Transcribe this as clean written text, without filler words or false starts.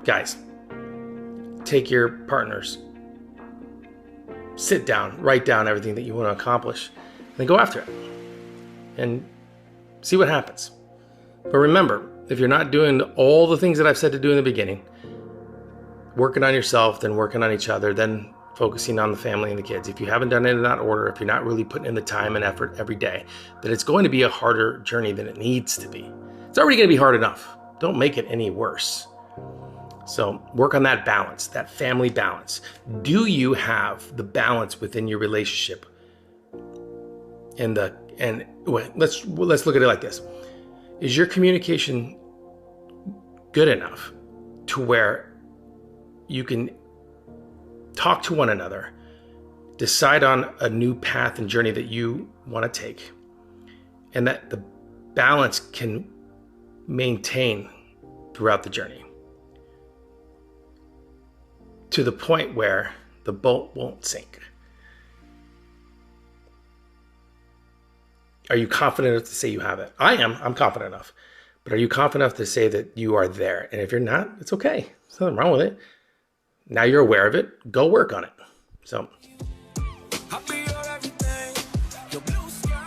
Guys, take your partners, sit down, write down everything that you want to accomplish, and then go after it and see what happens. But remember, if you're not doing all the things that I've said to do in the beginning, working on yourself, then working on each other, then focusing on the family and the kids, if you haven't done it in that order, if you're not really putting in the time and effort every day, then it's going to be a harder journey than it needs to be. It's already going to be hard enough. Don't make it any worse. So work on that balance, that family balance. Do you have the balance within your relationship? Let's look at it like this. Is your communication good enough to where you can talk to one another, decide on a new path and journey that you want to take, and that the balance can maintain throughout the journey to the point where the boat won't sink? Are you confident enough to say you have it? I am. I'm confident enough. But are you confident enough to say that you are there? And if you're not, it's okay. There's nothing wrong with it. Now you're aware of it. Go work on it. So